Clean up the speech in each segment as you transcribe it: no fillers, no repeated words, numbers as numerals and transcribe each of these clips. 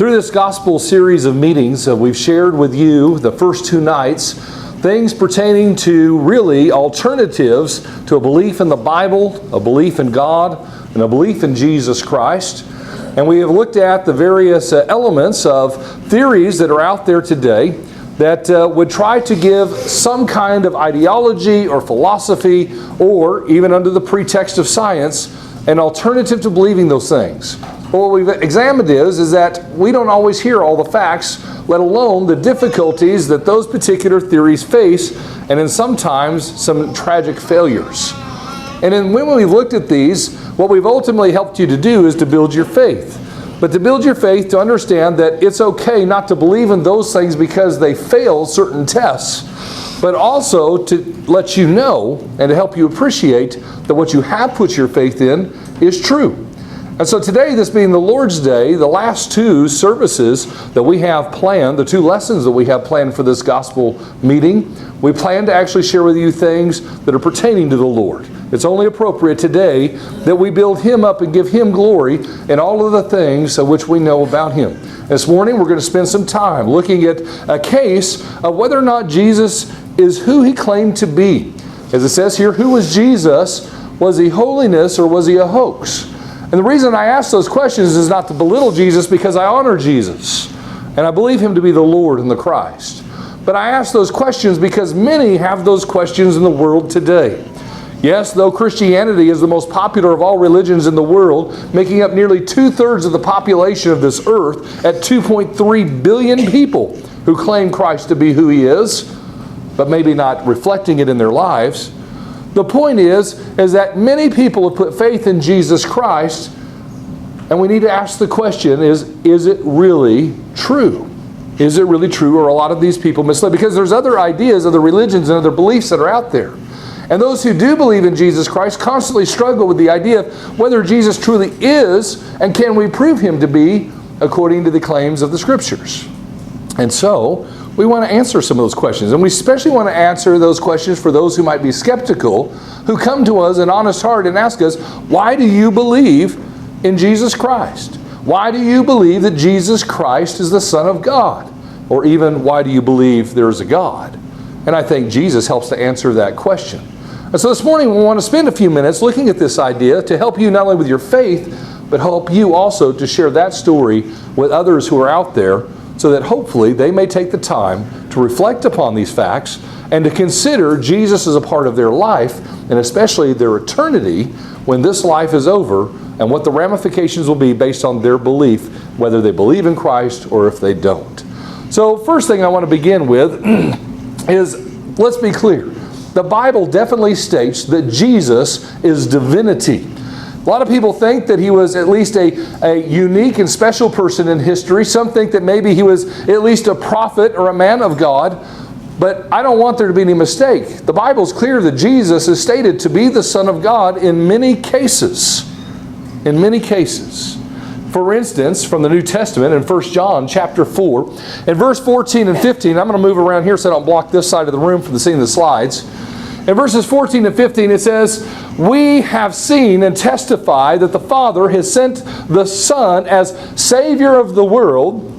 Through this gospel series of meetings, we've shared with you the first two nights things pertaining to really alternatives to a belief in the Bible, a belief in God, and a belief in Jesus Christ. And we have looked at the various elements of theories that are out there today that would try to give some kind of ideology or philosophy, or even under the pretext of science, an alternative to believing those things. Well, what we've examined is that we don't always hear all the facts, let alone the difficulties that those particular theories face, and then sometimes some tragic failures. And then when we've looked at these, what we've ultimately helped you to do is to build your faith. But to build your faith, to understand that it's okay not to believe in those things because they fail certain tests, but also to let you know and to help you appreciate that what you have put your faith in is true. And so today, this being the Lord's Day, the last two services that we have planned, the two lessons that we have planned for this gospel meeting, we plan to actually share with you things that are pertaining to the Lord. It's only appropriate today that we build Him up and give Him glory in all of the things of which we know about Him. This morning, we're going to spend some time looking at a case of whether or not Jesus is who He claimed to be. As it says here, who was Jesus? Was He holiness or was He a hoax? And the reason I ask those questions is not to belittle Jesus, because I honor Jesus and I believe Him to be the Lord and the Christ. But I ask those questions because many have those questions in the world today. Yes, though Christianity is the most popular of all religions in the world, making up nearly 2/3 of the population of this earth at 2.3 billion people who claim Christ to be who He is, but maybe not reflecting it in their lives. The point is that many people have put faith in Jesus Christ, and we need to ask the question, is it really true? Is it really true, or are a lot of these people misled? Because there's other ideas, other religions, and other beliefs that are out there. And those who do believe in Jesus Christ constantly struggle with the idea of whether Jesus truly is, and can we prove Him to be according to the claims of the Scriptures. And so, we want to answer some of those questions. And we especially want to answer those questions for those who might be skeptical, who come to us in honest heart and ask us, why do you believe in Jesus Christ? Why do you believe that Jesus Christ is the Son of God? Or even, why do you believe there is a God? And I think Jesus helps to answer that question. And so this morning we want to spend a few minutes looking at this idea to help you not only with your faith, but help you also to share that story with others who are out there, so that hopefully they may take the time to reflect upon these facts and to consider Jesus as a part of their life, and especially their eternity when this life is over, and what the ramifications will be based on their belief, whether they believe in Christ or if they don't. So first thing I want to begin with is, let's be clear. The Bible definitely states that Jesus is divinity. A lot of people think that He was at least a unique and special person in history. Some think that maybe He was at least a prophet or a man of God. But I don't want there to be any mistake. The Bible is clear that Jesus is stated to be the Son of God in many cases. In many cases. For instance, from the New Testament in 1 John chapter 4, in verse 14 and 15, I'm going to move around here so I don't block this side of the room from seeing the slides. In verses 14 and 15 it says, "We have seen and testify that the Father has sent the Son as Savior of the world.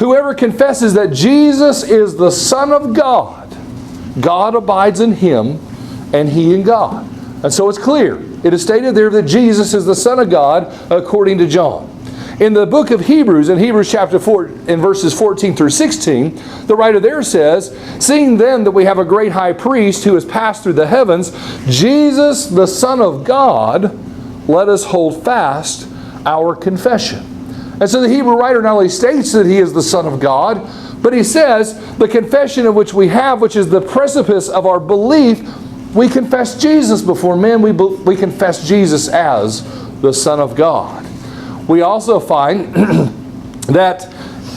Whoever confesses that Jesus is the Son of God, God abides in Him and He in God." And so it's clear. It is stated there that Jesus is the Son of God according to John. In the book of Hebrews, in Hebrews chapter 4, in verses 14 through 16, the writer there says, "Seeing then that we have a great high priest who has passed through the heavens, Jesus the Son of God, let us hold fast our confession." And so the Hebrew writer not only states that He is the Son of God, but he says the confession of which we have, which is the precipice of our belief, we confess Jesus before men. We confess Jesus as the Son of God. We also find that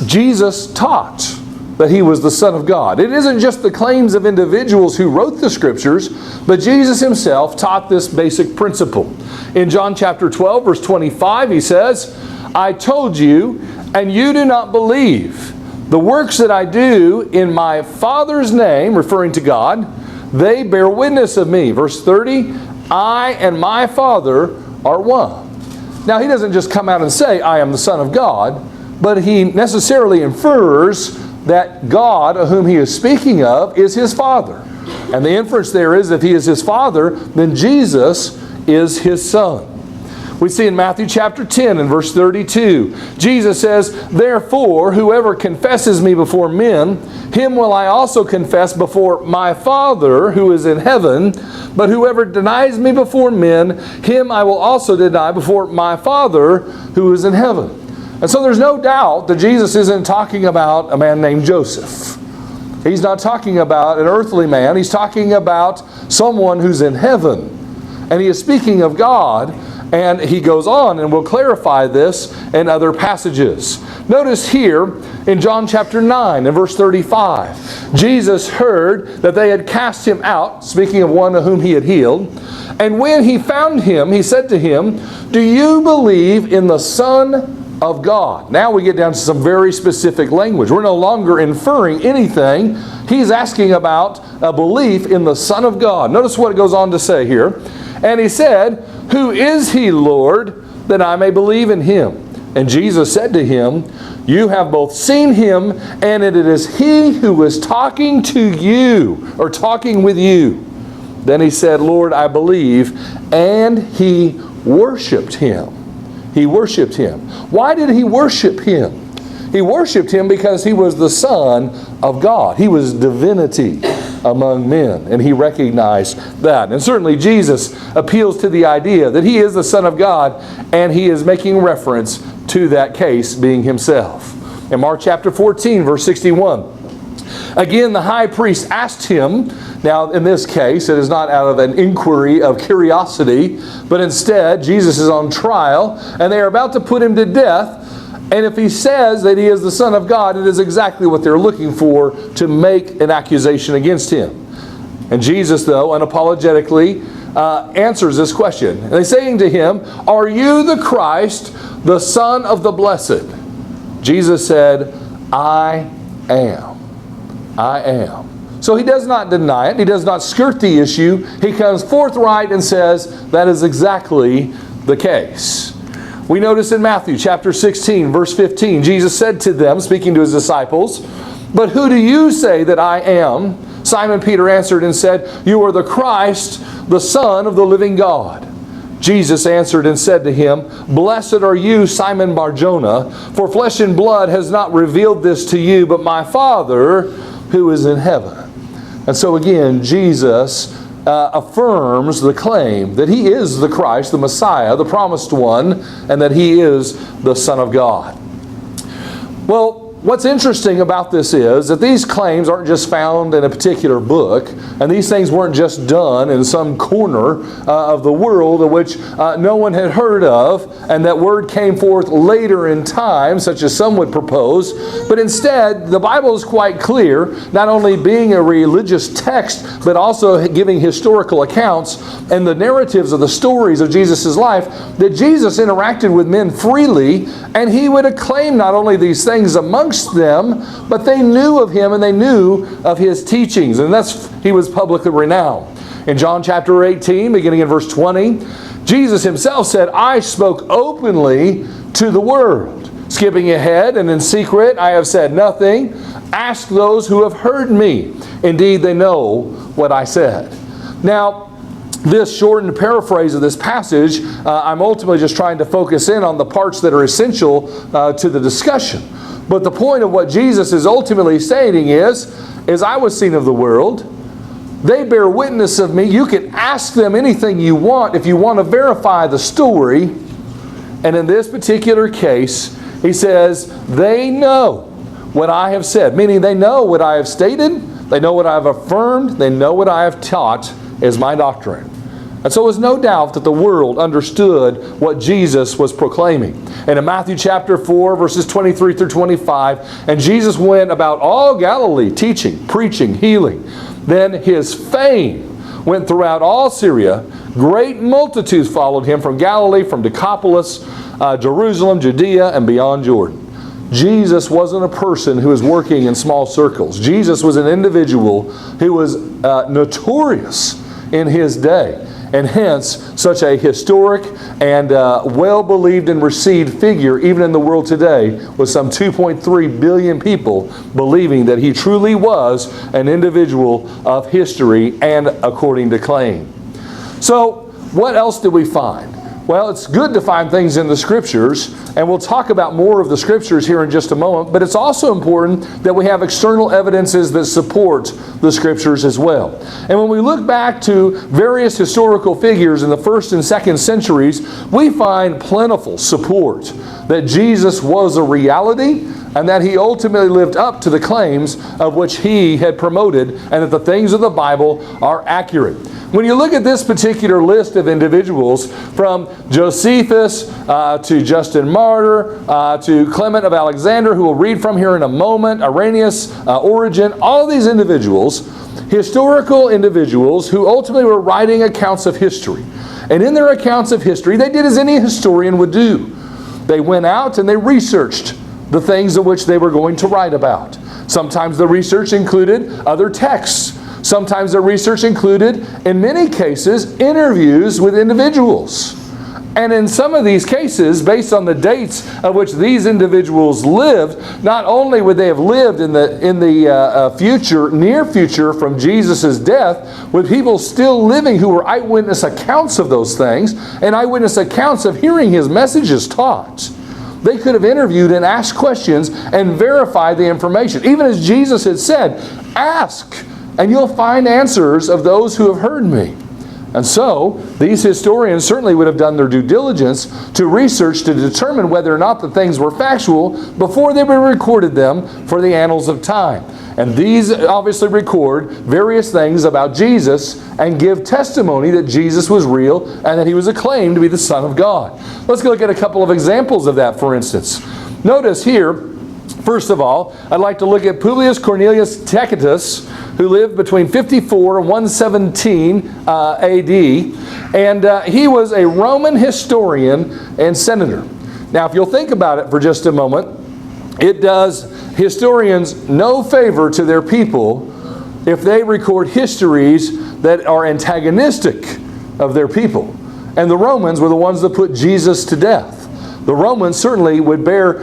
Jesus taught that He was the Son of God. It isn't just the claims of individuals who wrote the Scriptures, but Jesus Himself taught this basic principle. In John chapter 12, verse 25, He says, "I told you, and you do not believe. The works that I do in my Father's name," referring to God, "they bear witness of me." Verse 30, "I and my Father are one." Now, He doesn't just come out and say, "I am the Son of God," but he necessarily infers that God, of whom he is speaking of, is his Father. And the inference there is, if he is his Father, then Jesus is his Son. We see in Matthew chapter 10 and verse 32, Jesus says, "Therefore, whoever confesses me before men, him will I also confess before my Father who is in heaven. But whoever denies me before men, him I will also deny before my Father who is in heaven." And so there's no doubt that Jesus isn't talking about a man named Joseph. He's not talking about an earthly man. He's talking about someone who's in heaven. And he is speaking of God. And he goes on and will clarify this in other passages. Notice here in John chapter 9 and verse 35, Jesus heard that they had cast him out, speaking of one of whom he had healed. And when he found him, he said to him, "Do you believe in the Son of God?" Now we get down to some very specific language. We're no longer inferring anything. He's asking about a belief in the Son of God. Notice what it goes on to say here. And he said, "Who is he, Lord, that I may believe in him?" And Jesus said to him, "You have both seen him, and it is he who is talking to you," or talking with you. Then he said, "Lord, I believe." And he worshiped him. He worshiped him. Why did he worship him? He worshiped him because he was the Son of God. He was divinity among men, and he recognized that. And certainly Jesus appeals to the idea that he is the Son of God, and he is making reference to that case being himself. In Mark chapter 14, verse 61, again the high priest asked him, now in this case it is not out of an inquiry of curiosity, but instead Jesus is on trial, and they are about to put him to death. And if he says that he is the Son of God, it is exactly what they're looking for to make an accusation against him. And Jesus, though, unapologetically answers this question. And they're saying to him, "Are you the Christ, the Son of the Blessed?" Jesus said, "I am. I am." So he does not deny it. He does not skirt the issue. He comes forthright and says that is exactly the case. We notice in Matthew chapter 16, verse 15, Jesus said to them, speaking to his disciples, "But who do you say that I am?" Simon Peter answered and said, "You are the Christ, the Son of the living God." Jesus answered and said to him, "Blessed are you, Simon Bar-Jonah, for flesh and blood has not revealed this to you, but my Father who is in heaven." And so again, Jesus affirms the claim that he is the Christ, the Messiah, the promised one, and that he is the Son of God. Well, what's interesting about this is that these claims aren't just found in a particular book, and these things weren't just done in some corner of the world of which no one had heard of, and that word came forth later in time, such as some would propose. But instead, the Bible is quite clear, not only being a religious text, but also giving historical accounts and the narratives of the stories of Jesus' life, that Jesus interacted with men freely, and he would acclaim not only these things amongst them, but they knew of him and they knew of his teachings, and he was publicly renowned. In John chapter 18, beginning in verse 20, Jesus himself said, "I spoke openly to the world. Skipping ahead, and in secret I have said nothing. Ask those who have heard me. Indeed, they know what I said." Now, this shortened paraphrase of this passage, I'm ultimately just trying to focus in on the parts that are essential to the discussion. But the point of what Jesus is ultimately saying is I was seen of the world. They bear witness of me. You can ask them anything you want if you want to verify the story. And in this particular case, he says, they know what I have said. Meaning they know what I have stated. They know what I have affirmed. They know what I have taught is my doctrine. And so there's no doubt that the world understood what Jesus was proclaiming. And in Matthew chapter 4, verses 23 through 25, and Jesus went about all Galilee, teaching, preaching, healing. Then his fame went throughout all Syria. Great multitudes followed him from Galilee, from Decapolis, Jerusalem, Judea, and beyond Jordan. Jesus wasn't a person who was working in small circles. Jesus was an individual who was notorious in his day. and hence such a historic and well-believed and received figure even in the world today, with some 2.3 billion people believing that he truly was an individual of history and according to claim. So, what else did we find? Well, it's good to find things in the Scriptures, and we'll talk about more of the Scriptures here in just a moment, but it's also important that we have external evidences that support the Scriptures as well. And when we look back to various historical figures in the 1st and 2nd centuries, we find plentiful support that Jesus was a reality and that he ultimately lived up to the claims of which he had promoted, and that the things of the Bible are accurate. When you look at this particular list of individuals, from Josephus to Justin Martyr to Clement of Alexander, who we'll read from here in a moment, Irenaeus, Origen, all of these individuals, historical individuals who ultimately were writing accounts of history. And in their accounts of history, they did as any historian would do. They went out and they researched the things of which they were going to write about. Sometimes the research included other texts. Sometimes the research included, in many cases, interviews with individuals. And in some of these cases, based on the dates of which these individuals lived, not only would they have lived in the future, near future from Jesus' death, with people still living who were eyewitness accounts of those things, and eyewitness accounts of hearing his messages taught. They could have interviewed and asked questions and verified the information. Even as Jesus had said, ask, and you'll find answers of those who have heard me. And so, these historians certainly would have done their due diligence to research to determine whether or not the things were factual before they recorded them for the annals of time. And these obviously record various things about Jesus and give testimony that Jesus was real and that he was acclaimed to be the Son of God. Let's look at a couple of examples of that, for instance. Notice here, first of all, I'd like to look at Publius Cornelius Tacitus, who lived between 54 and 117 AD, and he was a Roman historian and senator. Now, if you'll think about it for just a moment, it does historians no favor to their people if they record histories that are antagonistic of their people. And the Romans were the ones that put Jesus to death. The Romans certainly would bear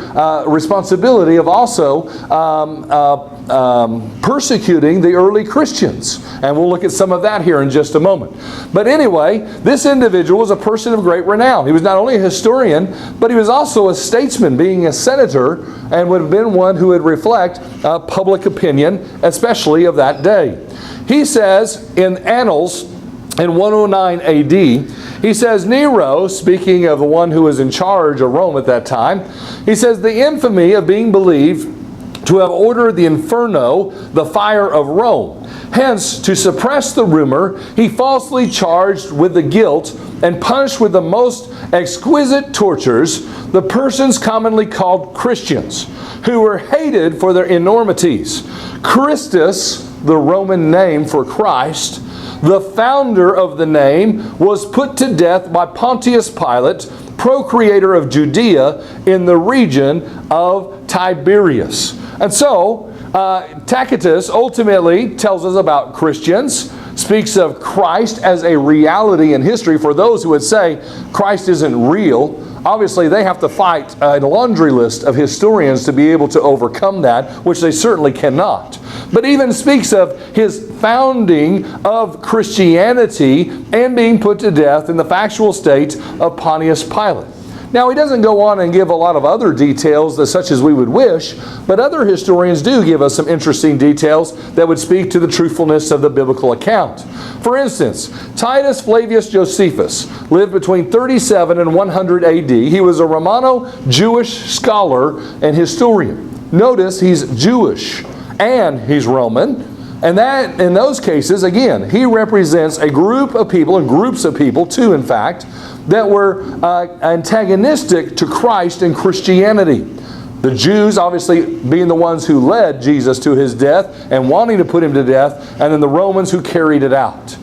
responsibility of also persecuting the early Christians. And we'll look at some of that here in just a moment. But anyway, this individual was a person of great renown. He was not only a historian, but he was also a statesman, being a senator, and would have been one who would reflect public opinion, especially of that day. He says in Annals, in 109 AD, he says, Nero, speaking of the one who was in charge of Rome at that time, he says, the infamy of being believed to have ordered the inferno, the fire of Rome. Hence, to suppress the rumor, he falsely charged with the guilt and punished with the most exquisite tortures the persons commonly called Christians, who were hated for their enormities. Christus, the Roman name for Christ, the founder of the name, was put to death by Pontius Pilate, procreator of Judea, in the region of Tiberias. And so, Tacitus ultimately tells us about Christians, speaks of Christ as a reality in history. For those who would say Christ isn't real, obviously they have to fight a laundry list of historians to be able to overcome that, which they certainly cannot. But even speaks of his founding of Christianity and being put to death in the factual state of Pontius Pilate. Now, he doesn't go on and give a lot of other details such as we would wish, but other historians do give us some interesting details that would speak to the truthfulness of the biblical account. For instance, Titus Flavius Josephus lived between 37 and 100 AD. He was a Romano-Jewish scholar and historian. Notice he's Jewish and he's Roman. And that, in those cases, again, he represents a group of people, and groups of people too, in fact, that were antagonistic to Christ and Christianity. The Jews obviously being the ones who led Jesus to his death and wanting to put him to death, and then the Romans who carried it out.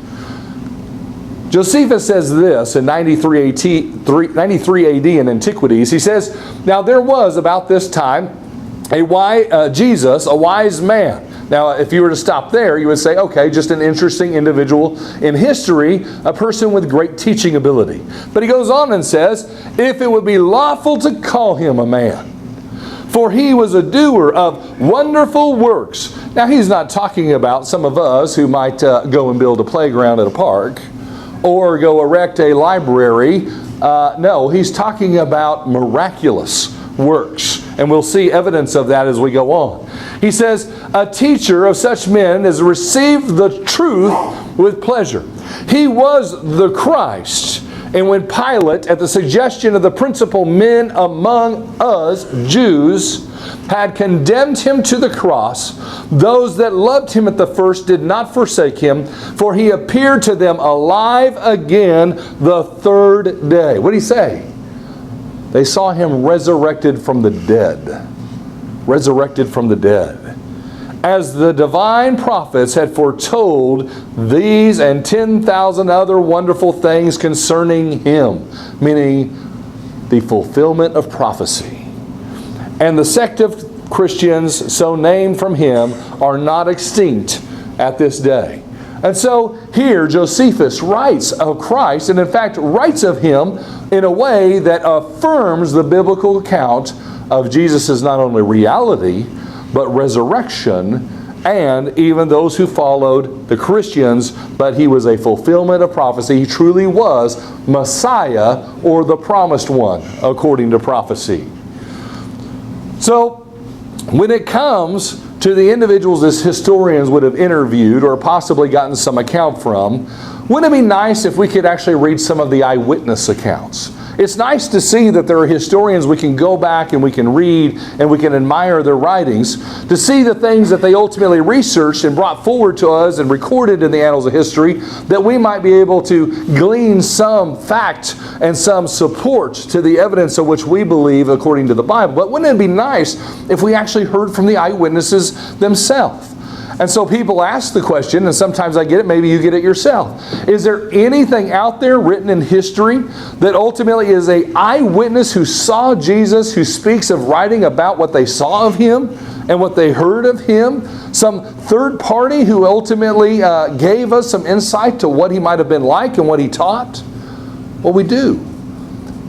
Josephus says this in 93 AD in Antiquities. He says, now there was about this time Jesus, a wise man. Now, if you were to stop there, you would say, okay, just an interesting individual in history, a person with great teaching ability. But he goes on and says, if it would be lawful to call him a man, for he was a doer of wonderful works. Now, he's not talking about some of us who might go and build a playground at a park or go erect a library. No, he's talking about miraculous works. And we'll see evidence of that as we go on. He says, a teacher of such men has received the truth with pleasure. He was the Christ. And when Pilate, at the suggestion of the principal men among us, Jews, had condemned him to the cross, those that loved him at the first did not forsake him, for he appeared to them alive again the third day. What did he say? They saw him resurrected from the dead. Resurrected from the dead. As the divine prophets had foretold these and 10,000 other wonderful things concerning him, meaning the fulfillment of prophecy. And the sect of Christians so named from him are not extinct at this day. And so here Josephus writes of Christ, and in fact writes of him in a way that affirms the biblical account of Jesus' not only reality, but resurrection, and even those who followed the Christians, but he was a fulfillment of prophecy. He truly was Messiah, or the promised one, according to prophecy. So, when it comes to the individuals as historians would have interviewed or possibly gotten some account from, wouldn't it be nice if we could actually read some of the eyewitness accounts? It's nice to see that there are historians we can go back and we can read and we can admire their writings, to see the things that they ultimately researched and brought forward to us and recorded in the annals of history, that we might be able to glean some fact and some support to the evidence of which we believe according to the Bible. But wouldn't it be nice if we actually heard from the eyewitnesses themselves? And so people ask the question, and sometimes I get it, maybe you get it yourself. Is there anything out there written in history that ultimately is an eyewitness who saw Jesus, who speaks of writing about what they saw of him and what they heard of him? Some third party who ultimately gave us some insight to what he might have been like and what he taught? Well, we do.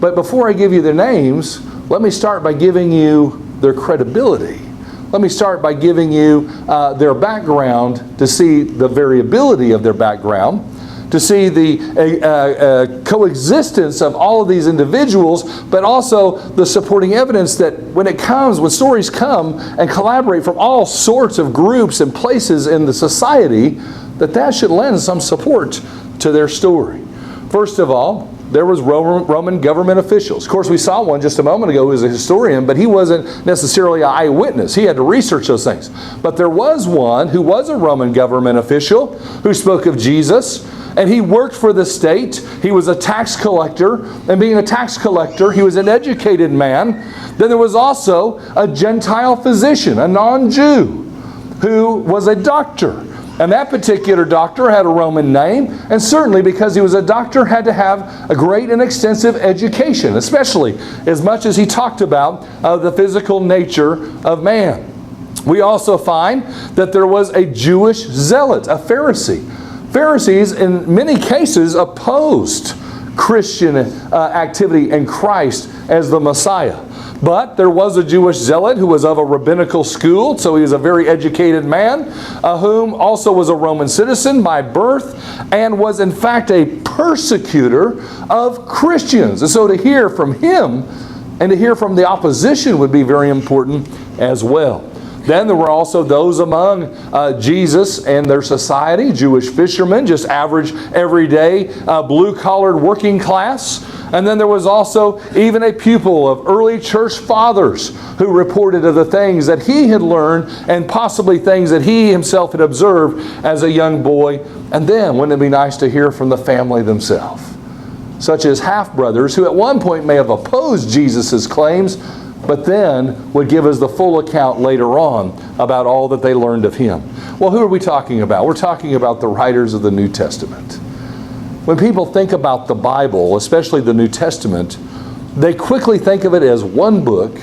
But before I give you their names, let me start by giving you their credibility. Let me start by giving you their background, to see the variability of their background, to see the coexistence of all of these individuals, but also the supporting evidence that when stories come and collaborate from all sorts of groups and places in the society, that should lend some support to their story. First of all, there was Roman government officials. Of course, we saw one just a moment ago who was a historian, but he wasn't necessarily an eyewitness. He had to research those things. But there was one who was a Roman government official who spoke of Jesus, and he worked for the state. He was a tax collector, and being a tax collector, he was an educated man. Then there was also a Gentile physician, a non-Jew, who was a doctor. And that particular doctor had a Roman name, and certainly because he was a doctor had to have a great and extensive education, especially as much as he talked about the physical nature of man. We also find that there was a Jewish zealot, a Pharisee. Pharisees in many cases opposed Christian activity and Christ as the Messiah. But there was a Jewish zealot who was of a rabbinical school, so he was a very educated man, whom also was a Roman citizen by birth, and was in fact a persecutor of Christians. And so to hear from him and to hear from the opposition would be very important as well. Then there were also those among Jesus and their society, Jewish fishermen, just average, everyday, blue-collared working class. And then there was also even a pupil of early church fathers who reported of the things that he had learned and possibly things that he himself had observed as a young boy. And then, wouldn't it be nice to hear from the family themselves, such as half-brothers who at one point may have opposed Jesus' claims, but then would give us the full account later on about all that they learned of him. Well, who are we talking about? We're talking about the writers of the New Testament. When people think about the Bible, especially the New Testament, they quickly think of it as one book,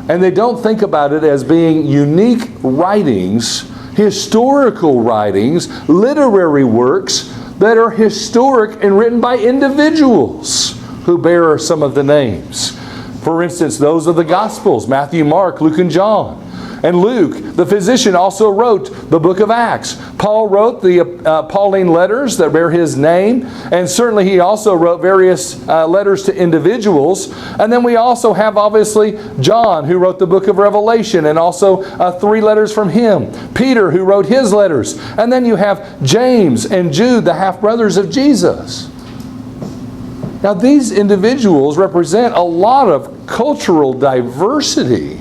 and they don't think about it as being unique writings historical writings, literary works that are historic and written by individuals who bear some of the names. For instance, those of the Gospels, Matthew, Mark, Luke, and John. And Luke, the physician, also wrote the book of Acts. Paul wrote the Pauline letters that bear his name. And certainly he also wrote various letters to individuals. And then we also have, obviously, John, who wrote the book of Revelation, and also 3 letters from him. Peter, who wrote his letters. And then you have James and Jude, the half-brothers of Jesus. Now, these individuals represent a lot of cultural diversity.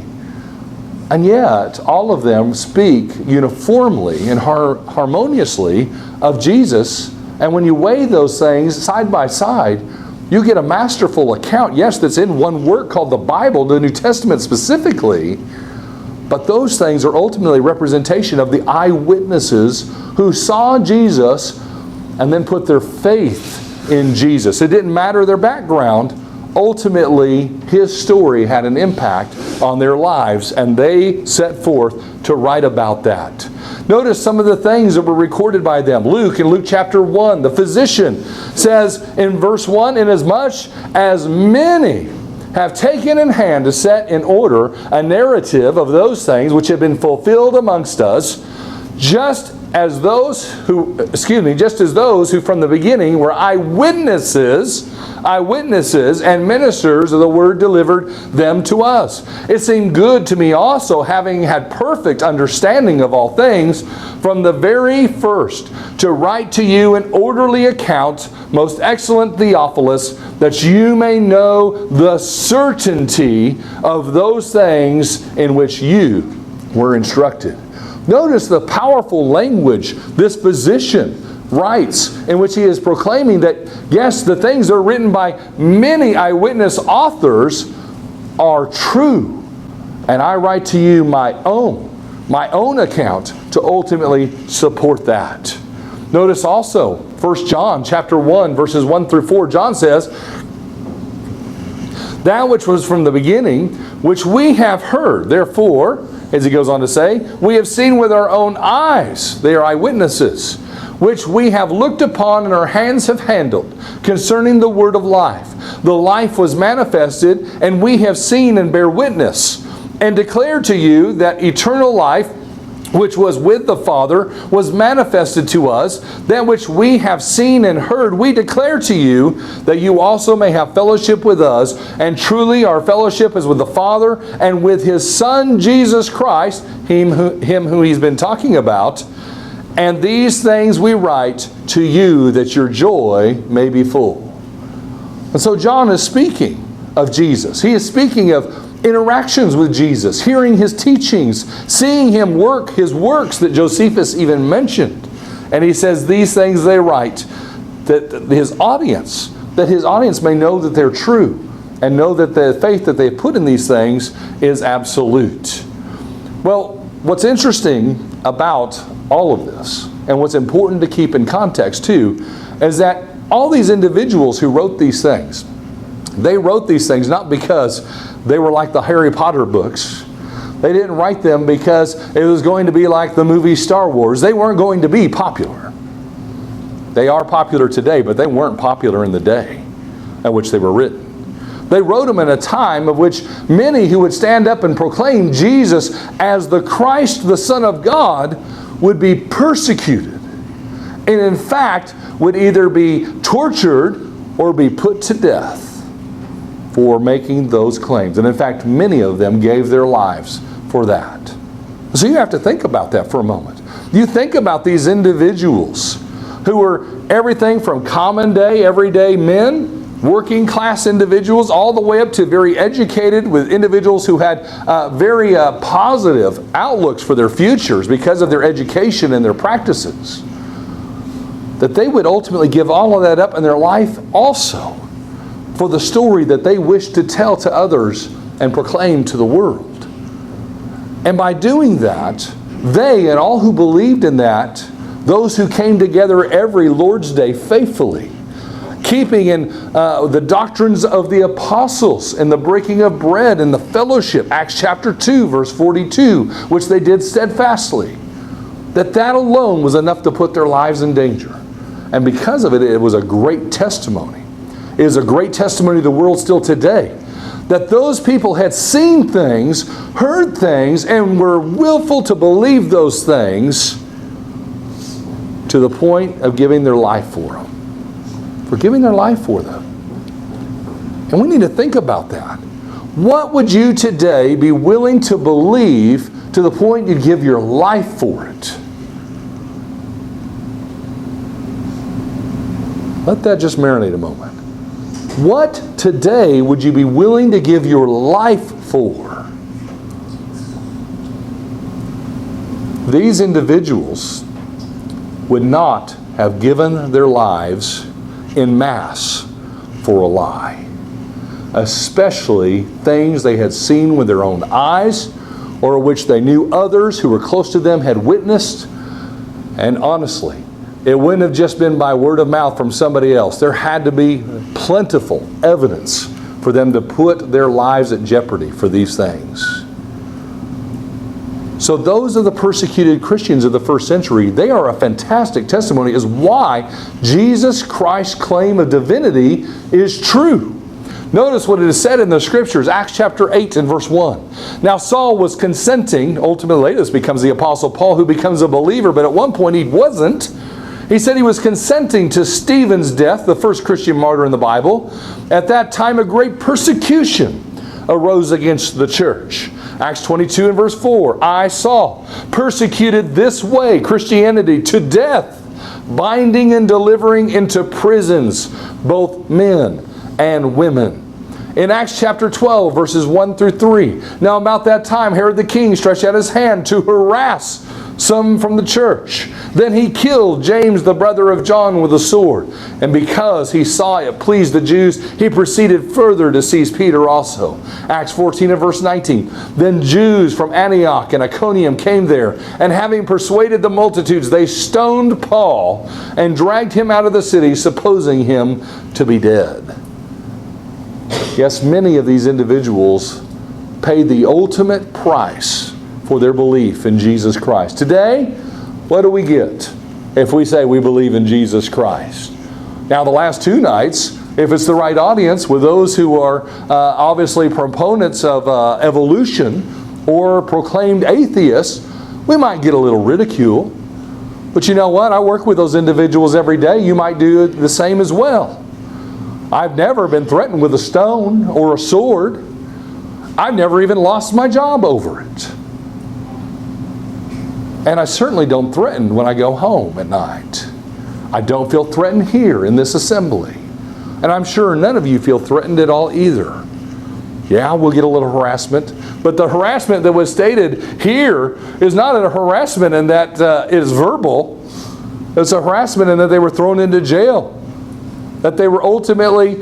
And yet, all of them speak uniformly and harmoniously of Jesus. And when you weigh those things side by side, you get a masterful account, yes, that's in one work called the Bible, the New Testament specifically. But those things are ultimately representation of the eyewitnesses who saw Jesus and then put their faith in Jesus. It didn't matter their background. Ultimately, his story had an impact on their lives, and they set forth to write about that. Notice some of the things that were recorded by them. Luke, in Luke chapter 1, the physician says in verse 1, "Inasmuch as many have taken in hand to set in order a narrative of those things which have been fulfilled amongst us, just as those who from the beginning were eyewitnesses and ministers of the word delivered them to us. It seemed good to me also, having had perfect understanding of all things from the very first, to write to you an orderly account, most excellent Theophilus, that you may know the certainty of those things in which you were instructed." Notice the powerful language this physician writes, in which he is proclaiming that, yes, the things that are written by many eyewitness authors are true. And I write to you my own account to ultimately support that. Notice also, 1 John chapter 1, verses 1 through 4, John says, "That which was from the beginning, which we have heard, therefore," as he goes on to say, "we have seen with our own eyes," they are eyewitnesses, "which we have looked upon and our hands have handled, concerning the word of life. The life was manifested, and we have seen and bear witness, and declare to you that eternal life, which was with the Father, was manifested to us. That which we have seen and heard, we declare to you, that you also may have fellowship with us. And truly our fellowship is with the Father and with His Son, Jesus Christ," him who He's been talking about. "And these things we write to you, that your joy may be full." And so John is speaking of Jesus. He is speaking of interactions with Jesus, hearing His teachings, seeing Him work His works that Josephus even mentioned. And he says these things they write, that His audience may know that they're true, and know that the faith that they put in these things is absolute. Well, what's interesting about all of this, and what's important to keep in context too, is that all these individuals who wrote these things, they wrote these things not because they were like the Harry Potter books. They didn't write them because it was going to be like the movie Star Wars. They weren't going to be popular. They are popular today, but they weren't popular in the day at which they were written. They wrote them in a time of which many who would stand up and proclaim Jesus as the Christ, the Son of God, would be persecuted. And in fact, would either be tortured or be put to death for making those claims. And in fact, many of them gave their lives for that. So you have to think about that for a moment. You think about these individuals who were everything from common day, everyday men, working class individuals, all the way up to very educated, with individuals who had very positive outlooks for their futures because of their education and their practices. That they would ultimately give all of that up in their life also for the story that they wished to tell to others and proclaim to the world. And by doing that, they and all who believed in that, those who came together every Lord's Day faithfully, keeping in the doctrines of the apostles and the breaking of bread and the fellowship, Acts chapter 2, verse 42, which they did steadfastly. that alone was enough to put their lives in danger. And because of it, it was a great testimony. It is a great testimony to the world still today, that those people had seen things, heard things, and were willful to believe those things to the point of giving their life for them. For giving their life for them. And we need to think about that. What would you today be willing to believe to the point you'd give your life for it? Let that just marinate a moment. What today would you be willing to give your life for? These individuals would not have given their lives in mass for a lie. Especially things they had seen with their own eyes, or which they knew others who were close to them had witnessed. And honestly, it wouldn't have just been by word of mouth from somebody else. There had to be plentiful evidence for them to put their lives at jeopardy for these things. So those are the persecuted Christians of the first century. They are a fantastic testimony as why Jesus Christ's claim of divinity is true. Notice what it is said in the Scriptures, Acts chapter 8 and verse 1. Now Saul was consenting, ultimately this becomes the Apostle Paul who becomes a believer, but at one point he wasn't. He said he was consenting to Stephen's death, the first Christian martyr in the Bible. At that time a great persecution arose against the church. Acts 22 and verse 4, I, Saul, persecuted this way, Christianity, to death, binding and delivering into prisons both men and women. In Acts chapter 12, verses 1 through 3, now about that time Herod the king stretched out his hand to harass some from the church. Then he killed James, the brother of John, with a sword. And because he saw it pleased the Jews, he proceeded further to seize Peter also. Acts 14 and verse 19. Then Jews from Antioch and Iconium came there, and having persuaded the multitudes, they stoned Paul and dragged him out of the city, supposing him to be dead. Yes, many of these individuals paid the ultimate price for their belief in Jesus Christ. Today, what do we get if we say we believe in Jesus Christ? Now, the last two nights, if it's the right audience, with those who are obviously proponents of evolution or proclaimed atheists, we might get a little ridicule. But you know what? I work with those individuals every day. You might do the same as well. I've never been threatened with a stone or a sword. I've never even lost my job over it. And I certainly don't threaten when I go home at night. I don't feel threatened here in this assembly. And I'm sure none of you feel threatened at all either. Yeah, we'll get a little harassment. But the harassment that was stated here is not a harassment in that it is verbal. It's a harassment in that they were thrown into jail. That they were ultimately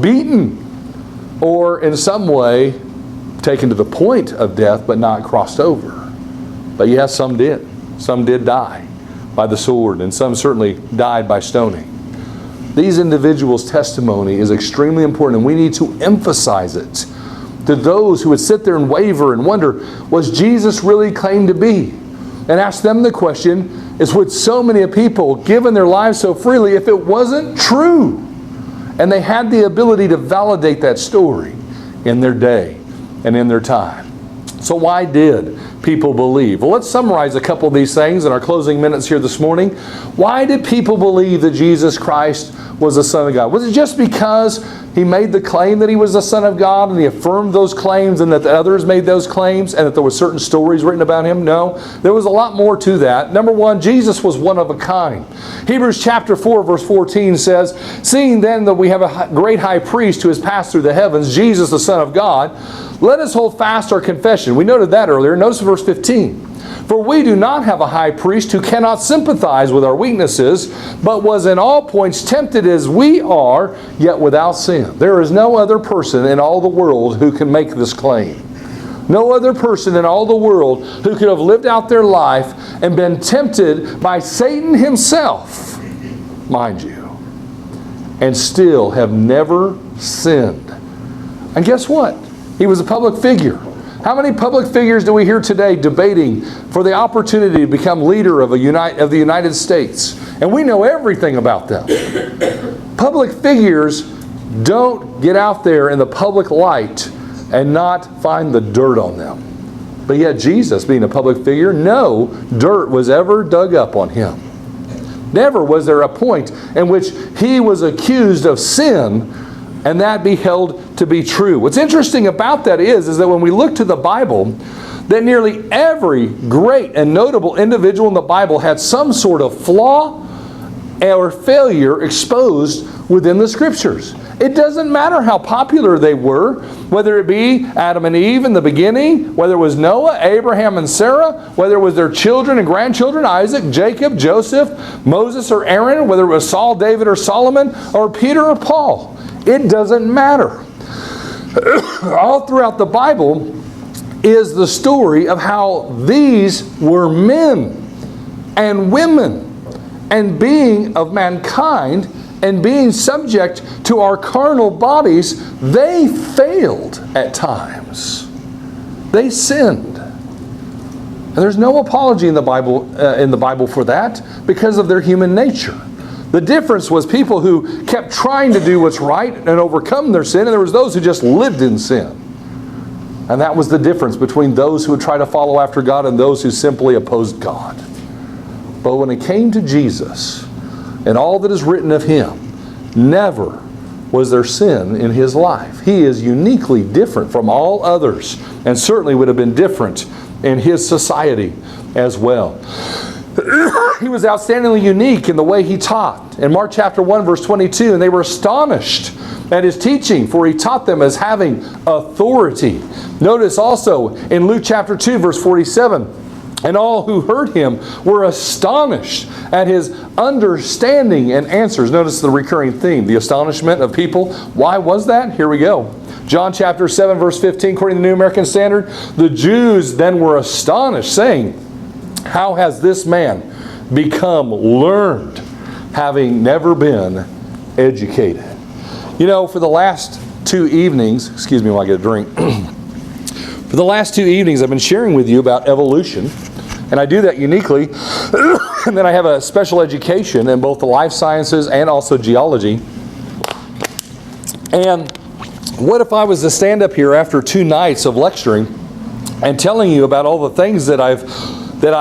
beaten or in some way taken to the point of death but not crossed over. But yes, some did. Some did die by the sword, and some certainly died by stoning. These individuals' testimony is extremely important, and we need to emphasize it to those who would sit there and waver and wonder, was Jesus really claimed to be? And ask them the question, is would so many people given their lives so freely if it wasn't true? And they had the ability to validate that story in their day and in their time. So why did people believe? Well, let's summarize a couple of these things in our closing minutes here this morning. Why did people believe that Jesus Christ was the Son of God? Was it just because He made the claim that He was the Son of God and He affirmed those claims and that the others made those claims and that there were certain stories written about Him? No, there was a lot more to that. Number one, Jesus was one of a kind. Hebrews chapter 4 verse 14 says, seeing then that we have a great high priest who has passed through the heavens, Jesus the Son of God, let us hold fast our confession. We noted that earlier. Notice verse 15. For we do not have a high priest who cannot sympathize with our weaknesses, but was in all points tempted as we are, yet without sin. There is no other person in all the world who can make this claim. No other person in all the world who could have lived out their life and been tempted by Satan himself, mind you, and still have never sinned. And guess what? He was a public figure. How many public figures do we hear today debating for the opportunity to become leader of the United States? And we know everything about them. Public figures don't get out there in the public light and not find the dirt on them. But yet Jesus, being a public figure, no dirt was ever dug up on him. Never was there a point in which he was accused of sin and that be held to be true. What's interesting about that is that when we look to the Bible, that nearly every great and notable individual in the Bible had some sort of flaw or failure exposed within the Scriptures. It doesn't matter how popular they were, whether it be Adam and Eve in the beginning, whether it was Noah, Abraham and Sarah, whether it was their children and grandchildren, Isaac, Jacob, Joseph, Moses or Aaron, whether it was Saul, David or Solomon, or Peter or Paul. It doesn't matter. All throughout the Bible is the story of how these were men and women and being of mankind and being subject to our carnal bodies. They failed at times. They sinned. And there's no apology in the Bible for that because of their human nature. The difference was people who kept trying to do what's right and overcome their sin, and there was those who just lived in sin. And that was the difference between those who would try to follow after God and those who simply opposed God. But when it came to Jesus and all that is written of him, never was there sin in his life. He is uniquely different from all others, and certainly would have been different in his society as well. He was outstandingly unique in the way he taught. In Mark chapter 1 verse 22, and they were astonished at his teaching, for he taught them as having authority. Notice also in Luke chapter 2 verse 47, and all who heard him were astonished at his understanding and answers. Notice the recurring theme, the astonishment of people. Why was that? Here we go. John chapter 7 verse 15, according to the New American Standard, the Jews then were astonished, saying, how has this man become learned, having never been educated? You know, for the last 2 evenings, excuse me while I get a drink. For the last 2 evenings, I've been sharing with you about evolution, and I do that uniquely. And then I have a special education in both the life sciences and also geology. And what if I was to stand up here after 2 nights of lecturing and telling you about all the things that I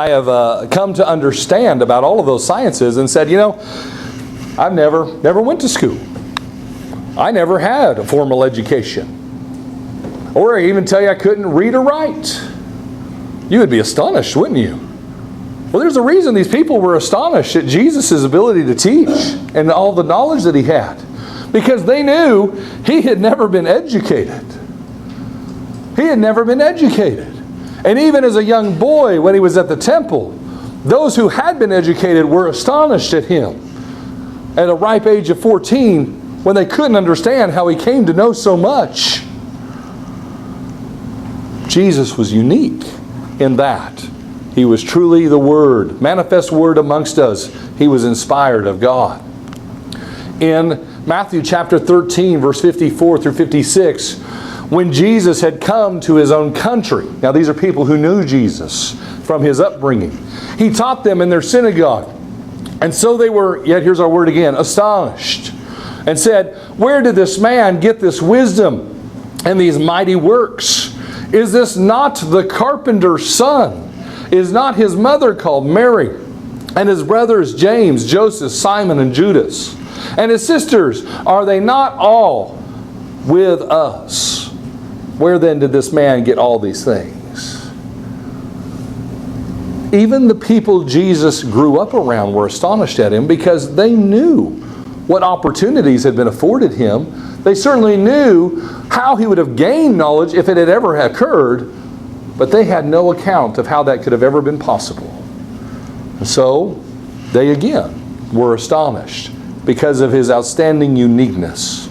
have come to understand about all of those sciences, and said, you know, I've never went to school. I never had a formal education. Or I even tell you I couldn't read or write. You would be astonished, wouldn't you? Well, there's a reason these people were astonished at Jesus' ability to teach and all the knowledge that he had. Because they knew he had never been educated. He had never been educated. And even as a young boy, when he was at the temple, those who had been educated were astonished at him. At a ripe age of 14, when they couldn't understand how he came to know so much. Jesus was unique in that. He was truly the Word, manifest Word amongst us. He was inspired of God. In Matthew chapter 13, verse 54 through 56, when Jesus had come to his own country, now these are people who knew Jesus from his upbringing, he taught them in their synagogue. And so they were, yet here's our word again, astonished, and said, where did this man get this wisdom and these mighty works? Is this not the carpenter's son? Is not his mother called Mary? And his brothers James, Joseph, Simon, and Judas? And his sisters, are they not all with us? Where then did this man get all these things? Even the people Jesus grew up around were astonished at him because they knew what opportunities had been afforded him. They certainly knew how he would have gained knowledge if it had ever occurred, but they had no account of how that could have ever been possible. And so they again were astonished because of his outstanding uniqueness.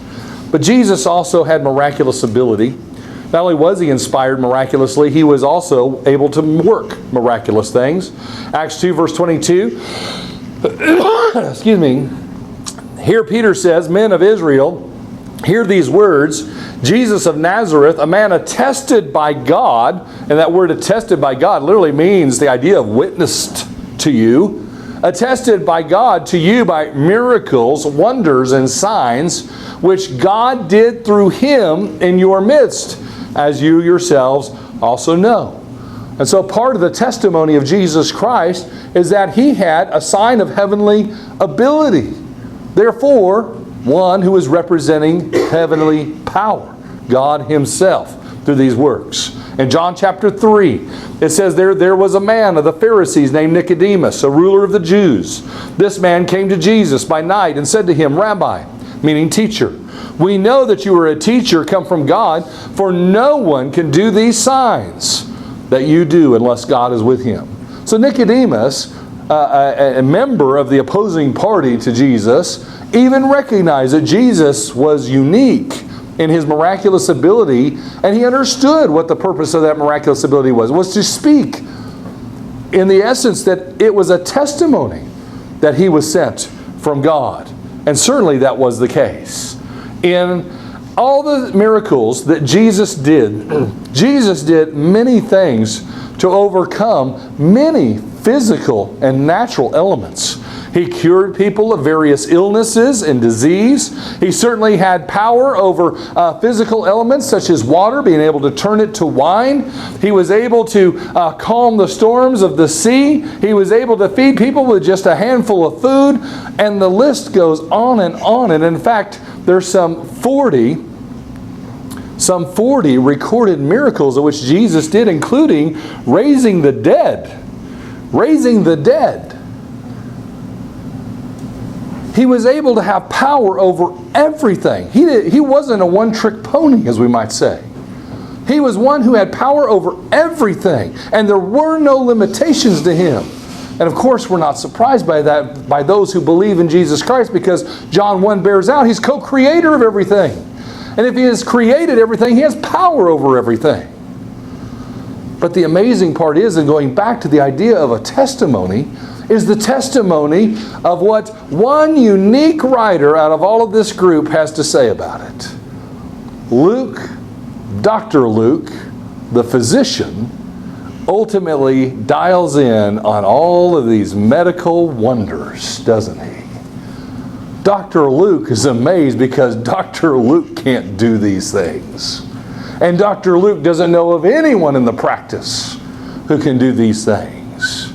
But Jesus also had miraculous ability. Not only was he inspired miraculously, he was also able to work miraculous things. Acts 2 verse 22, excuse me, here Peter says, men of Israel, Hear these words, Jesus of Nazareth, a man attested by God, and that word attested by God literally means the idea of witnessed to you, attested by God to you by miracles, wonders, and signs, which God did through him in your midst, as you yourselves also know. And so part of the testimony of Jesus Christ is that he had a sign of heavenly ability. Therefore, one who is representing heavenly power, God himself, through these works. In John chapter 3, it says there was a man of the Pharisees named Nicodemus, a ruler of the Jews. This man came to Jesus by night and said to him, Rabbi, meaning teacher, we know that you are a teacher come from God, for no one can do these signs that you do unless God is with him. So Nicodemus, a member of the opposing party to Jesus, even recognized that Jesus was unique in his miraculous ability, and he understood what the purpose of that miraculous ability was to speak in the essence that it was a testimony that he was sent from God. And certainly that was the case. In all the miracles that Jesus did many things to overcome many physical and natural elements. He cured people of various illnesses and disease. He certainly had power over physical elements such as water, being able to turn it to wine. He was able to calm the storms of the sea. He was able to feed people with just a handful of food. And the list goes on and on. And in fact, there's some 40 recorded miracles of which Jesus did, including raising the dead. Raising the dead. He was able to have power over everything. He wasn't a one-trick pony, as we might say. He was one who had power over everything, and there were no limitations to him. And of course, we're not surprised by that, by those who believe in Jesus Christ, because John 1 bears out he's co-creator of everything. And if he has created everything, he has power over everything. But the amazing part is, and going back to the idea of a testimony, is the testimony of what one unique writer out of all of this group has to say about it. Luke, Dr. Luke, the physician, ultimately dials in on all of these medical wonders, doesn't he? Dr. Luke is amazed because Dr. Luke can't do these things. And Dr. Luke doesn't know of anyone in the practice who can do these things.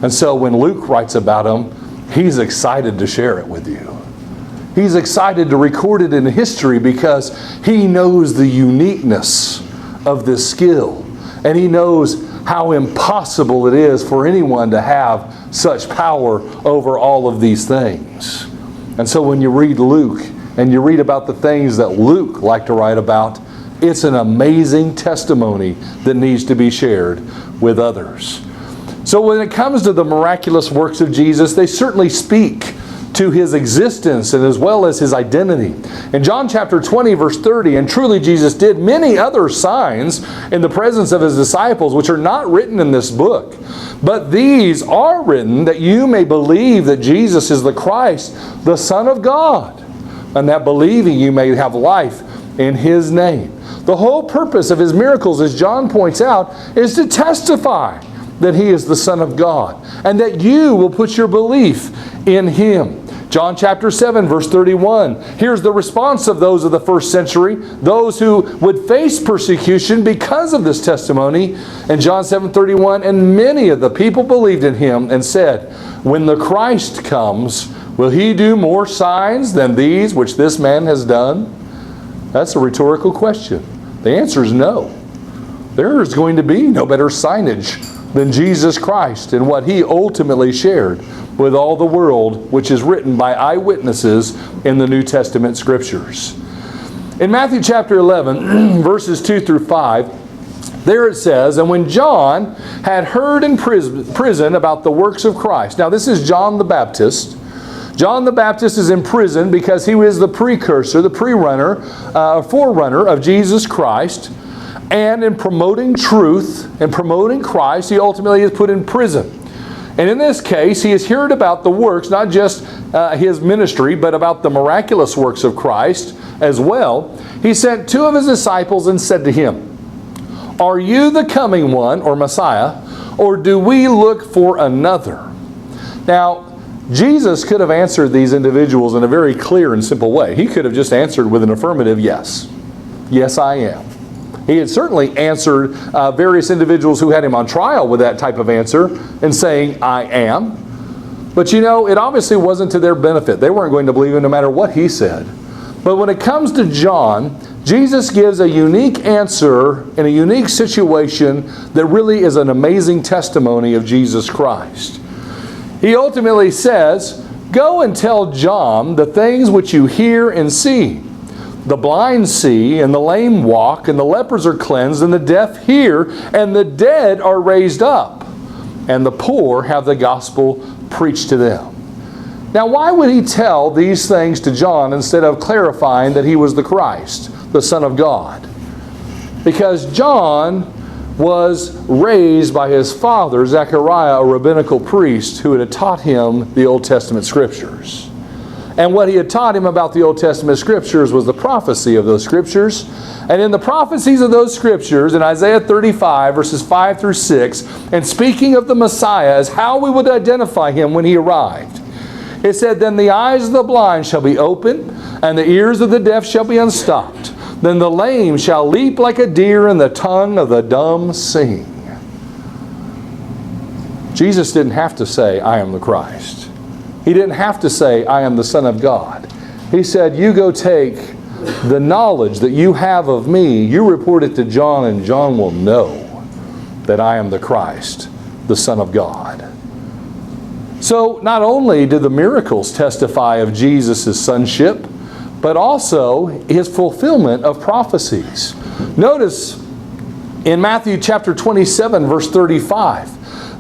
And so when Luke writes about him, he's excited to share it with you. He's excited to record it in history because he knows the uniqueness of this skill. And he knows how impossible it is for anyone to have such power over all of these things. And so when you read Luke and you read about the things that Luke liked to write about, it's an amazing testimony that needs to be shared with others. So when it comes to the miraculous works of Jesus, they certainly speak to his existence and as well as his identity. In John chapter 20, verse 30, and truly Jesus did many other signs in the presence of his disciples, which are not written in this book. But these are written that you may believe that Jesus is the Christ, the Son of God, and that believing you may have life in his name. The whole purpose of his miracles, as John points out, is to testify that he is the Son of God, and that you will put your belief in him. John chapter 7, verse 31. Here's the response of those of the first century, those who would face persecution because of this testimony. In John 7:31, and many of the people believed in him and said, when the Christ comes, will he do more signs than these which this man has done? That's a rhetorical question. The answer is no. There is going to be no better signage than Jesus Christ and what he ultimately shared with all the world, which is written by eyewitnesses in the New Testament Scriptures. In Matthew chapter 11, verses 2 through 5, there it says, and when John had heard in prison about the works of Christ. Now this is John the Baptist. John the Baptist is in prison because he was the precursor, the forerunner of Jesus Christ. And in promoting truth and promoting Christ, he ultimately is put in prison. And in this case, he has heard about the works, not just his ministry, but about the miraculous works of Christ as well, he sent 2 of his disciples and said to him, "Are you the coming one," or Messiah, "or do we look for another?" Now, Jesus could have answered these individuals in a very clear and simple way. He could have just answered with an affirmative yes. Yes, I am. He had certainly answered various individuals who had him on trial with that type of answer and saying, "I am." But you know, it obviously wasn't to their benefit. They weren't going to believe him no matter what he said. But when it comes to John, Jesus gives a unique answer in a unique situation that really is an amazing testimony of Jesus Christ. He ultimately says, "Go and tell John the things which you hear and see. The blind see, and the lame walk, and the lepers are cleansed, and the deaf hear, and the dead are raised up, and the poor have the gospel preached to them." Now, why would he tell these things to John instead of clarifying that he was the Christ, the Son of God? Because John was raised by his father, Zechariah, a rabbinical priest who had taught him the Old Testament Scriptures. And what he had taught him about the Old Testament Scriptures was the prophecy of those Scriptures. And in the prophecies of those Scriptures, in Isaiah 35, verses 5 through 6, and speaking of the Messiah as how we would identify him when he arrived, it said, "Then the eyes of the blind shall be opened, and the ears of the deaf shall be unstopped. Then the lame shall leap like a deer, and the tongue of the dumb sing." Jesus didn't have to say, "I am the Christ." He didn't have to say, "I am the Son of God." He said, "You go take the knowledge that you have of me, you report it to John, and John will know that I am the Christ, the Son of God." So not only did the miracles testify of Jesus' sonship, but also his fulfillment of prophecies. Notice in Matthew chapter 27, verse 35,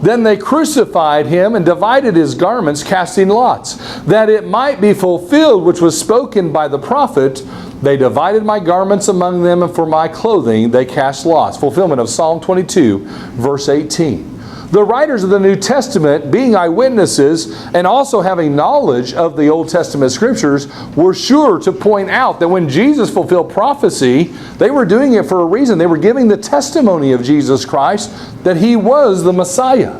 "Then they crucified him and divided his garments, casting lots, that it might be fulfilled which was spoken by the prophet, they divided my garments among them, and for my clothing they cast lots." Fulfillment of Psalm 22, verse 18. The writers of the New Testament, being eyewitnesses and also having knowledge of the Old Testament Scriptures, were sure to point out that when Jesus fulfilled prophecy, they were doing it for a reason. They were giving the testimony of Jesus Christ that he was the Messiah.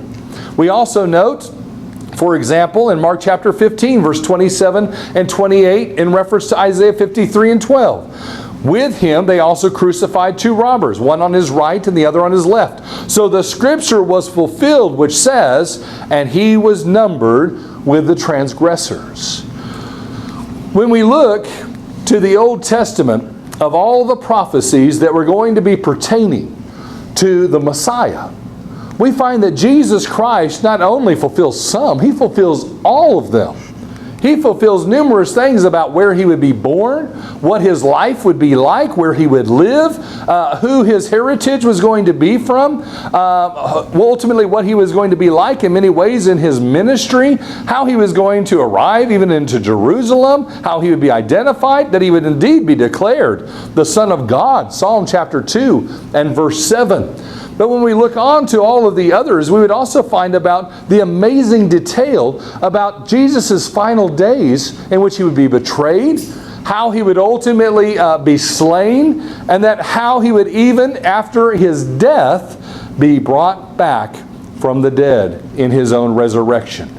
We also note, for example, in Mark chapter 15, verse 27 and 28, in reference to Isaiah 53 and 12. "With him they also crucified 2 robbers, one on his right and the other on his left. So the scripture was fulfilled, which says, and he was numbered with the transgressors." When we look to the Old Testament, of all the prophecies that were going to be pertaining to the Messiah, we find that Jesus Christ not only fulfills some, he fulfills all of them. He fulfills numerous things about where he would be born, what his life would be like, where he would live, who his heritage was going to be from, ultimately what he was going to be like in many ways in his ministry, how he was going to arrive even into Jerusalem, how he would be identified, that he would indeed be declared the Son of God, Psalm chapter 2 and verse 7. But when we look on to all of the others, we would also find about the amazing detail about Jesus' final days in which he would be betrayed, how he would ultimately be slain, and that how he would even after his death be brought back from the dead in his own resurrection.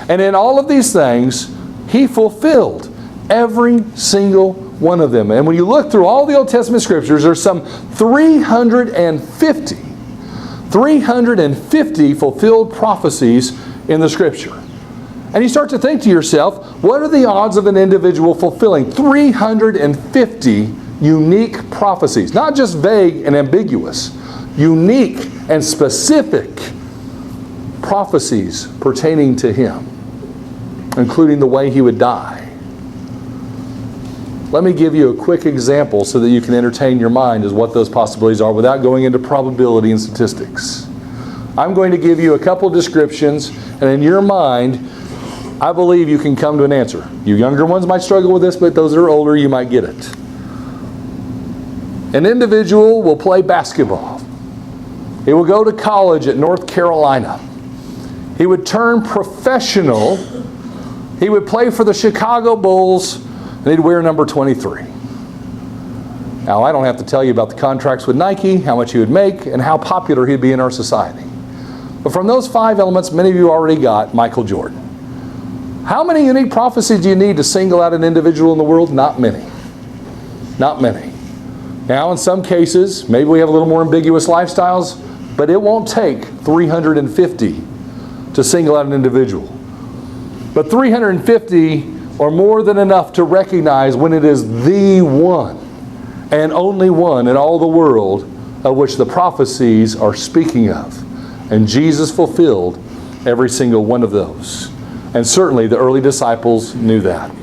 And in all of these things, he fulfilled every single one of them. And when you look through all the Old Testament Scriptures, there's some 350 fulfilled prophecies in the Scripture. And you start to think to yourself, what are the odds of an individual fulfilling 350 unique prophecies? Not just vague and ambiguous, unique and specific prophecies pertaining to him, including the way he would die. Let me give you a quick example so that you can entertain your mind as what those possibilities are without going into probability and statistics. I'm going to give you a couple descriptions, and in your mind, I believe you can come to an answer. You younger ones might struggle with this, but those that are older, you might get it. An individual will play basketball. He will go to college at North Carolina. He would turn professional He would play for the Chicago Bulls, and he'd wear number 23. Now, I don't have to tell you about the contracts with Nike, how much he would make, and how popular he'd be in our society. But from those 5 elements, many of you already got Michael Jordan. How many unique prophecies do you need to single out an individual in the world? Not many. Not many. Now, in some cases, maybe we have a little more ambiguous lifestyles, but it won't take 350 to single out an individual. But 350 are more than enough to recognize when it is the one and only one in all the world of which the prophecies are speaking of. And Jesus fulfilled every single one of those. And certainly the early disciples knew that.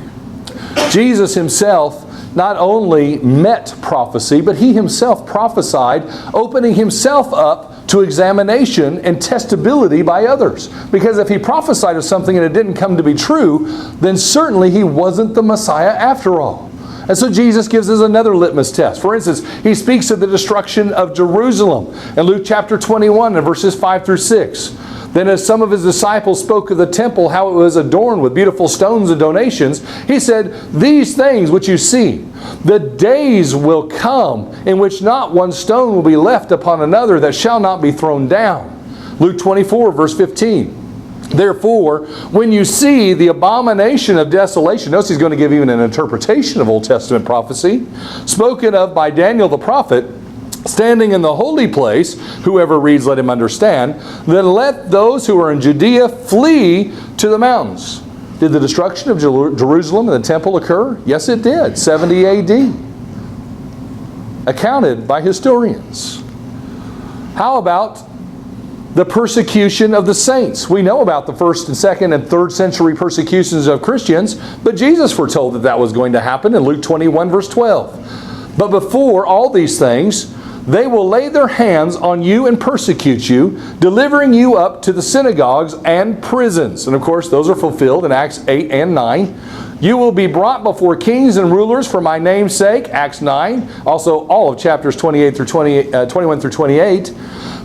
Jesus himself not only met prophecy, but he himself prophesied, opening himself up to examination and testability by others. Because if he prophesied of something and it didn't come to be true, then certainly he wasn't the Messiah after all. And so Jesus gives us another litmus test. For instance, he speaks of the destruction of Jerusalem in Luke chapter 21 and verses 5 through 6. Then as some of his disciples spoke of the temple, how it was adorned with beautiful stones and donations, he said, "These things which you see, the days will come in which not one stone will be left upon another that shall not be thrown down." Luke 24 verse 15. Therefore, when you see the abomination of desolation, notice he's going to give even an interpretation of Old Testament prophecy, spoken of by Daniel the prophet, standing in the holy place, whoever reads, let him understand, then let those who are in Judea flee to the mountains. Did the destruction of Jerusalem and the temple occur? Yes, it did. 70 AD. Accounted by historians. How about the persecution of the saints? We know about the 1st and 2nd and 3rd century persecutions of Christians, but Jesus foretold that that was going to happen in Luke 21 verse 12. But before all these things, they will lay their hands on you and persecute you, delivering you up to the synagogues and prisons. And of course, those are fulfilled in Acts 8 and 9. You will be brought before kings and rulers for my name's sake, Acts 9. Also, all of chapters 21 through 28.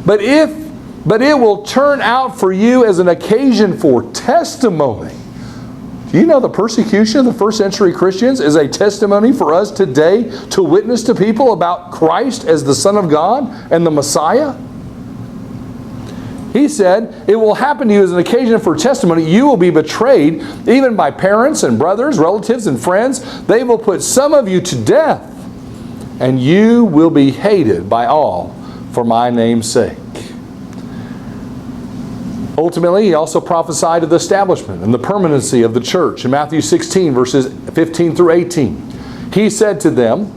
But it will turn out for you as an occasion for testimony. Do you know the persecution of the first century Christians is a testimony for us today to witness to people about Christ as the Son of God and the Messiah? He said, it will happen to you as an occasion for testimony. You will be betrayed even by parents and brothers, relatives and friends. They will put some of you to death, and you will be hated by all for my name's sake. Ultimately, he also prophesied of the establishment and the permanency of the church in Matthew 16, verses 15 through 18. He said to them,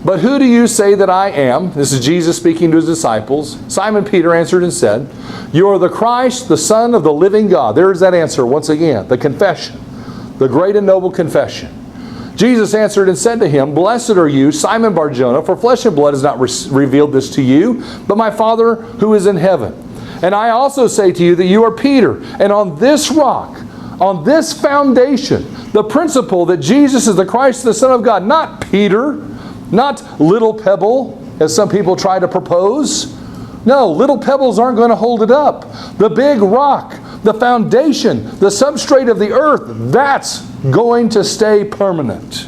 "But who do you say that I am?" This is Jesus speaking to his disciples. Simon Peter answered and said, "You are the Christ, the Son of the living God." There is that answer once again, the confession, the great and noble confession. Jesus answered and said to him, "Blessed are you, Simon Bar-Jonah, for flesh and blood has not revealed this to you, but my Father who is in heaven. And I also say to you that you are Peter, and on this rock, on this foundation, the principle that Jesus is the Christ, the Son of God, not Peter, not little pebble, as some people try to propose. No, little pebbles aren't going to hold it up. The big rock, the foundation, the substrate of the earth, that's going to stay permanent.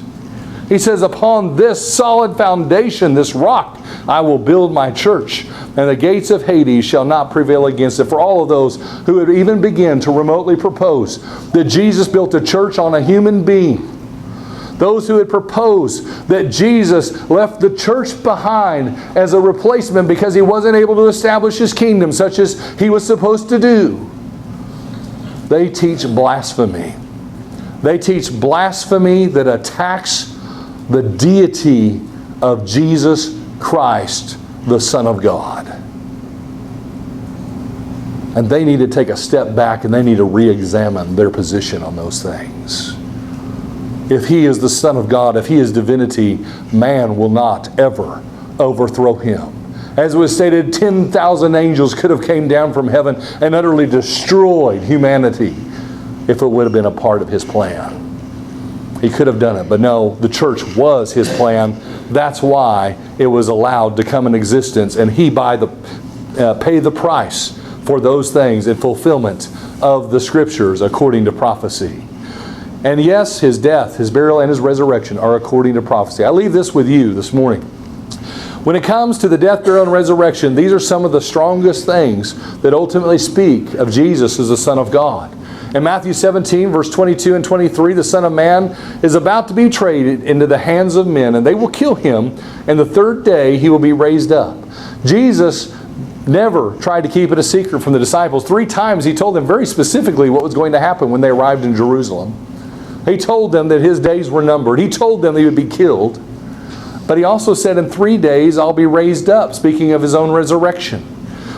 He says, upon this solid foundation, this rock, I will build my church, and the gates of Hades shall not prevail against it. For all of those who would even begin to remotely propose that Jesus built a church on a human being, those who had proposed that Jesus left the church behind as a replacement because he wasn't able to establish his kingdom such as he was supposed to do, they teach blasphemy. They teach blasphemy that attacks the deity of Jesus Christ, the Son of God. And they need to take a step back and they need to re-examine their position on those things. If he is the Son of God, if he is divinity, man will not ever overthrow him. As was stated, 10,000 angels could have came down from heaven and utterly destroyed humanity if it would have been a part of his plan. He could have done it, but no, the church was his plan. That's why it was allowed to come in existence, and he paid the price for those things in fulfillment of the Scriptures according to prophecy. And yes, His death, His burial, and His resurrection are according to prophecy. I leave this with you this morning. When it comes to the death, burial, and resurrection, these are some of the strongest things that ultimately speak of Jesus as the Son of God. In Matthew 17, verse 22 and 23, the Son of Man is about to be betrayed into the hands of men, and they will kill Him, and the third day He will be raised up. Jesus never tried to keep it a secret from the disciples. 3 times He told them very specifically what was going to happen when they arrived in Jerusalem. He told them that His days were numbered. He told them He would be killed. But He also said, in 3 days I'll be raised up, speaking of His own resurrection.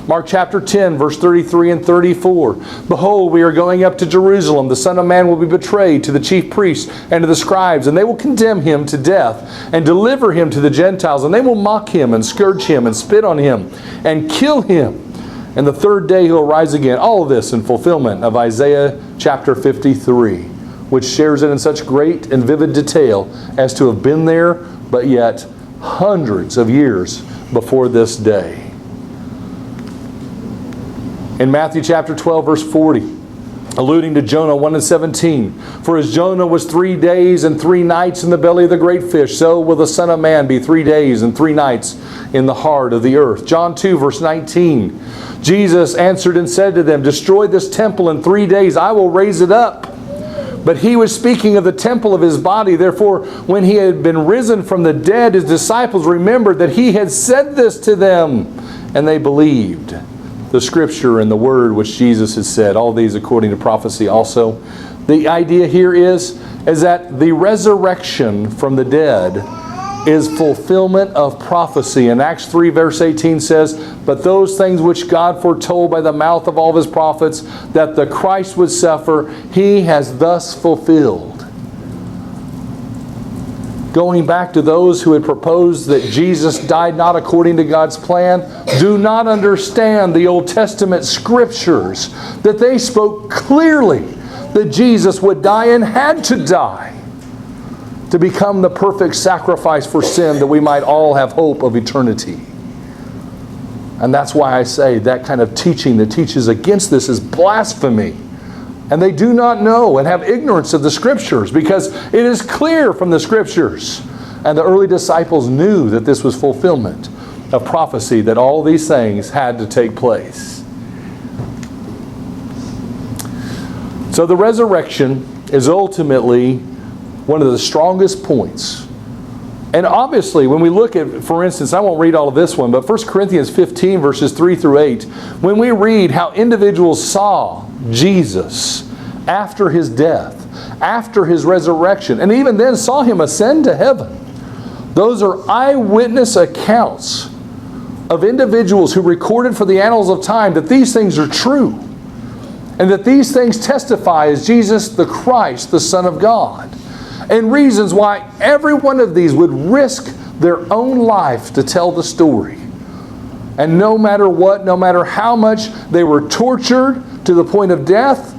Mark chapter 10, verse 33 and 34. Behold, we are going up to Jerusalem. The Son of Man will be betrayed to the chief priests and to the scribes, and they will condemn Him to death and deliver Him to the Gentiles. And they will mock Him and scourge Him and spit on Him and kill Him. And the third day He will rise again. All of this in fulfillment of Isaiah chapter 53, which shares it in such great and vivid detail as to have been there, but yet hundreds of years before this day. In Matthew chapter 12, verse 40, alluding to Jonah 1 and 17, for as Jonah was 3 days and 3 nights in the belly of the great fish, so will the Son of Man be 3 days and 3 nights in the heart of the earth. John 2, verse 19, Jesus answered and said to them, destroy this temple in 3 days, I will raise it up. But He was speaking of the temple of His body. Therefore, when He had been risen from the dead, His disciples remembered that He had said this to them, and they believed the Scripture and the Word which Jesus has said. All these according to prophecy also. The idea here is that the resurrection from the dead is fulfillment of prophecy. And Acts 3 verse 18 says, but those things which God foretold by the mouth of all of His prophets, that the Christ would suffer, He has thus fulfilled. Going back to those who had proposed that Jesus died not according to God's plan, do not understand the Old Testament Scriptures, that they spoke clearly that Jesus would die and had to die to become the perfect sacrifice for sin, that we might all have hope of eternity. And that's why I say that kind of teaching that teaches against this is blasphemy. And they do not know and have ignorance of the Scriptures, because it is clear from the Scriptures. And the early disciples knew that this was fulfillment of prophecy, that all these things had to take place. So the resurrection is ultimately one of the strongest points. And obviously, when we look at, for instance, I won't read all of this one, but 1 Corinthians 15, verses 3 through 8, when we read how individuals saw Jesus after His death, after His resurrection, and even then saw Him ascend to heaven, those are eyewitness accounts of individuals who recorded for the annals of time that these things are true, and that these things testify as Jesus the Christ, the Son of God. And reasons why every one of these would risk their own life to tell the story. And no matter what, no matter how much they were tortured to the point of death,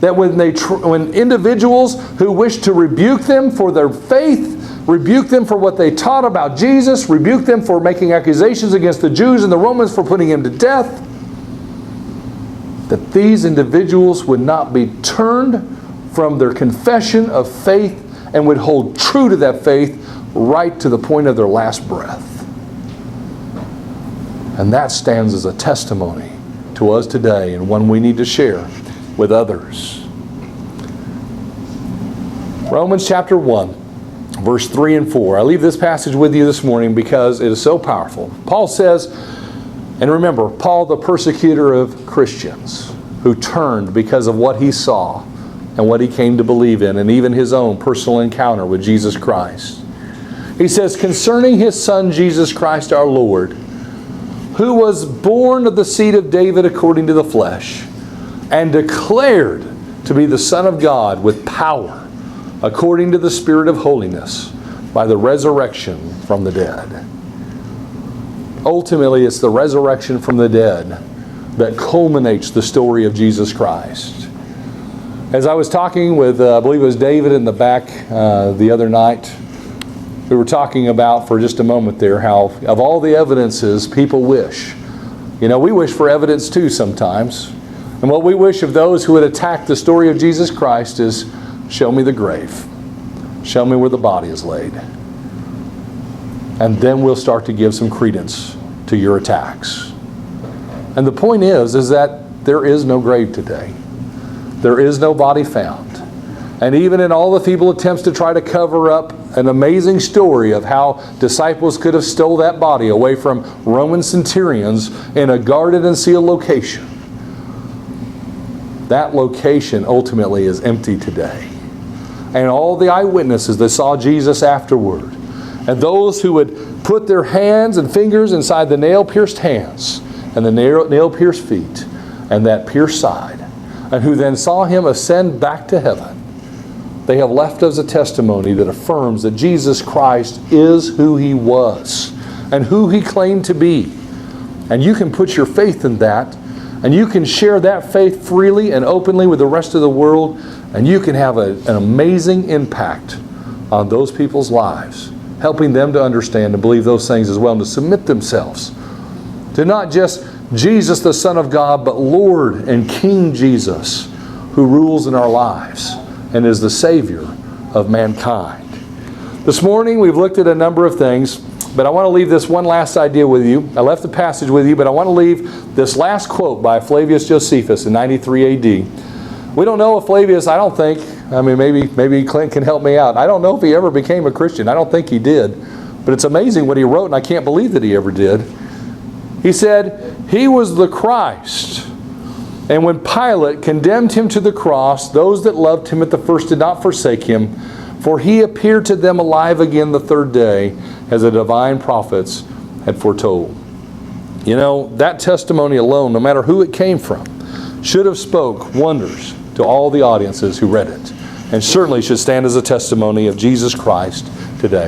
that when individuals who wished to rebuke them for their faith, rebuke them for what they taught about Jesus, rebuke them for making accusations against the Jews and the Romans for putting Him to death, that these individuals would not be turned from their confession of faith and would hold true to that faith right to the point of their last breath. And that stands as a testimony to us today, and one we need to share with others. Romans chapter 1, verse 3 and 4. I leave this passage with you this morning because it is so powerful. Paul says, and remember, Paul, the persecutor of Christians, who turned because of what he saw and what he came to believe in, and even his own personal encounter with Jesus Christ. He says, concerning His Son Jesus Christ our Lord, who was born of the seed of David according to the flesh, and declared to be the Son of God with power, according to the Spirit of holiness, by the resurrection from the dead. Ultimately, it's the resurrection from the dead that culminates the story of Jesus Christ. As I was talking with, I believe it was David in the back the other night, we were talking about for just a moment there how of all the evidences people wish. You know, we wish for evidence too sometimes. And what we wish of those who would attack the story of Jesus Christ is show me the grave. Show me where the body is laid. And then we'll start to give some credence to your attacks. And the point is that there is no grave today. There is no body found. And even in all the feeble attempts to try to cover up an amazing story of how disciples could have stole that body away from Roman centurions in a guarded and sealed location, that location ultimately is empty today. And all the eyewitnesses that saw Jesus afterward, and those who would put their hands and fingers inside the nail-pierced hands and the nail-pierced feet and that pierced side, and who then saw him ascend back to heaven, they have left us a testimony that affirms that Jesus Christ is who he was and who he claimed to be. And you can put your faith in that, and you can share that faith freely and openly with the rest of the world, and you can have an amazing impact on those people's lives, helping them to understand and believe those things as well, and to submit themselves to not just Jesus the Son of God, but Lord and King Jesus, who rules in our lives and is the Savior of mankind. This morning we've looked at a number of things, but I want to leave this one last idea with you. I left the passage with you, but I want to leave this last quote by Flavius Josephus in 93 AD. We don't know if Flavius, I don't think, maybe Clint can help me out. I don't know if he ever became a Christian. I don't think he did. But it's amazing what he wrote, and I can't believe that he ever did. He said, he was the Christ. And when Pilate condemned him to the cross, those that loved him at the first did not forsake him, for he appeared to them alive again the third day, as the divine prophets had foretold. You know, that testimony alone, no matter who it came from, should have spoke wonders to all the audiences who read it, and certainly should stand as a testimony of Jesus Christ today.